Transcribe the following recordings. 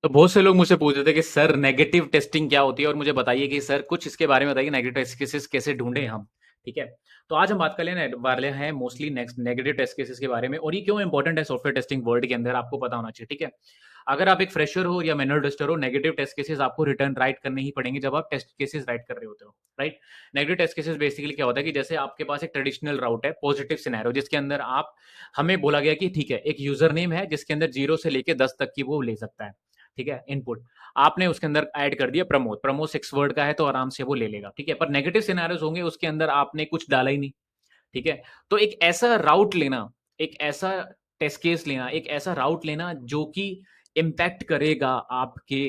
तो बहुत से लोग मुझसे पूछ रहे थे कि सर नेगेटिव टेस्टिंग क्या होती है, और मुझे बताइए कि सर कुछ इसके बारे में बताइए, नेगेटिव टेस्ट केसेस कैसे ढूंढें हम। ठीक है। तो आज हम बात कर लेने वाले हैं mostly next negative test cases के बारे में, और ये क्यों इंपॉर्टेंट है सॉफ्टवेयर टेस्टिंग वर्ल्ड के अंदर, आपको पता होना चाहिए। ठीक है। अगर आप एक फ्रेशर हो या मैनुअल टेस्टर हो, नेगेटिव टेस्ट केसेस आपको रिटर्न राइट करने ही पड़ेंगे जब आप टेस्ट केसेस राइट कर रहे होते हो। Right. Negative test cases basically क्या होता है कि जैसे आपके पास एक ट्रेडिशनल राउट है, पॉजिटिव सिनेरियो, जिसके अंदर आप, हमें बोला गया कि ठीक है एक यूजर नेम है जिसके अंदर 0 से लेके 10 तक की वो ले सकता है। ठीक है। इनपुट आपने उसके अंदर ऐड कर दिया प्रमोद, प्रमोद 6 वर्ड का है तो आराम से वो ले लेगा। ठीक है। पर नेगेटिव सिनेरियोज होंगे उसके अंदर आपने कुछ डाला ही नहीं। ठीक है। तो एक ऐसा राउट लेना, एक ऐसा टेस्ट केस लेना, एक ऐसा राउट लेना जो कि इम्पैक्ट करेगा आपके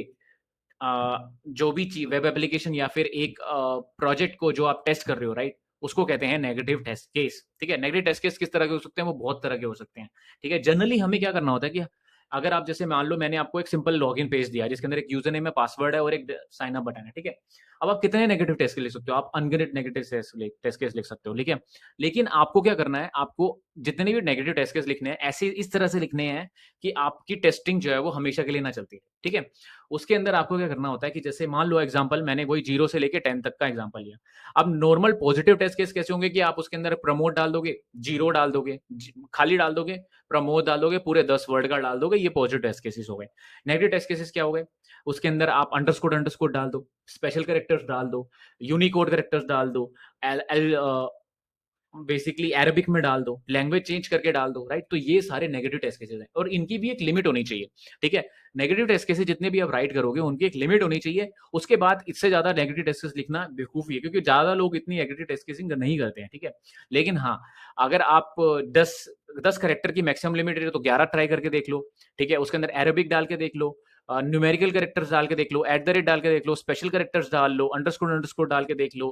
जो भी चीज, वेब एप्लीकेशन या फिर एक प्रोजेक्ट को जो आप टेस्ट कर रहे हो, राइट, उसको कहते हैं नेगेटिव टेस्ट केस। ठीक है। नेगेटिव टेस्ट केस किस तरह के हो सकते हैं? वो बहुत तरह के हो सकते हैं। ठीक है। जनरली हमें क्या करना होता है कि अगर आप जैसे मान लो मैंने आपको एक सिंपल लॉगिन पेज दिया जिसके अंदर एक यूजर नेम है, पासवर्ड है और एक साइन अप बटन है। ठीक है। अब आप कितने नेगेटिव टेस्ट केस लिख सकते हो? आप अनगिनत नेगेटिव टेस्ट केस लिख सकते हो। ठीक है। लेकिन आपको क्या करना है, आपको जितने भी नेगेटिव टेस्ट केस लिखने हैं ऐसे इस तरह से लिखने हैं कि आपकी टेस्टिंग जो है वो हमेशा के लिए ना चलती है। ठीक है। उसके अंदर आपको क्या करना होता है कि जैसे मान लो एग्जांपल मैंने वही 0 से लेके 10 तक का एग्जांपल लिया। अब नॉर्मल पॉजिटिव टेस्ट केस कैसे होंगे कि आप उसके अंदर प्रमोट डाल दोगे, 0 डाल दोगे, खाली डाल दोगे, प्रमोट डाल दोगे, पूरे 10 वर्ड का डाल दोगे, ये पॉजिटिव टेस्ट केसेस हो गए। नेगेटिव टेस्ट केसेस क्या हो गए? उसके अंदर आप अंडरस्कोर अंडरस्कोर डाल दो, स्पेशल कैरेक्टर्स डाल दो, यूनिकोड कैरेक्टर्स डाल दो, एल एल बेसिकली अरेबिक में डाल दो, लैंग्वेज चेंज करके डाल दो, राइट। तो ये सारे नेगेटिव टेस्ट केसेस हैं और इनकी भी एक लिमिट होनी चाहिए। ठीक है। नेगेटिव टेस्ट केसेस जितने भी आप राइट करोगे उनकी एक लिमिट होनी चाहिए। उसके बाद इससे ज्यादा नेगेटिव टेस्ट केस लिखना बेवकूफी है, क्योंकि ज्यादा लोग इतनी नेगेटिव टेस्ट केसिंग नहीं करते हैं। ठीक है। लेकिन हाँ, अगर आप 10 10 करेक्टर की मैक्सिमम लिमिट है तो 11 ट्राई करके देख लो। ठीक है। उसके अंदर अरेबिक डाल के देख लो, न्यूमेरिकल करेक्टर्स डाल के देख लो, एट द रेट डाल के देख लो, स्पेशल करेक्टर्स डाल लो, अंडरस्कोर अंडरस्कोर डाल के देख लो,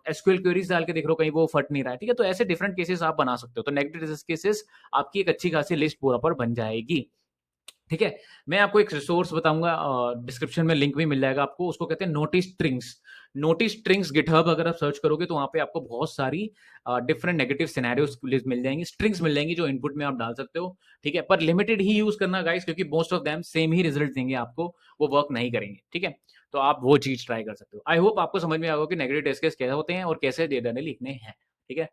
एसक्यूएल क्वेरीज डाल के देख लो, कहीं वो फट नहीं रहा है। ठीक है। तो ऐसे डिफरेंट केसेस आप बना सकते हो। तो नेगेटिव केसेस आपकी एक अच्छी खासी लिस्ट पूरा पर बन जाएगी। ठीक है। मैं आपको एक रिसोर्स बताऊंगा, डिस्क्रिप्शन में लिंक भी मिल जाएगा आपको, उसको कहते हैं notice strings. Notice strings GitHub अगर आप सर्च करोगे तो वहां पे आपको बहुत सारी डिफरेंट नेगेटिव सिनेरियोस मिल जाएंगी, स्ट्रिंग्स मिल जाएंगी जो इनपुट में आप डाल सकते हो। ठीक है। पर लिमिटेड ही यूज करना गाइस, क्योंकि most of them same he result देंगे आपको, वो वर्क नहीं करेंगे। ठीक है। तो आप वो चीज ट्राई कर सकते हो। आई होप आपको समझ में आएगा कि नेगेटिव टेस्ट केस कैसे होते हैं और कैसे डेटा लिखने हैं। ठीक है।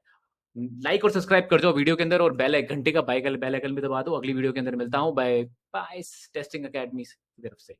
लाइक और सब्सक्राइब कर दो वीडियो के अंदर, और बेल घंटे का बेल आइकन भी दबा दो। अगली वीडियो के अंदर मिलता हूँ। Bye bye. टेस्टिंग अकेडमी की तरफ से।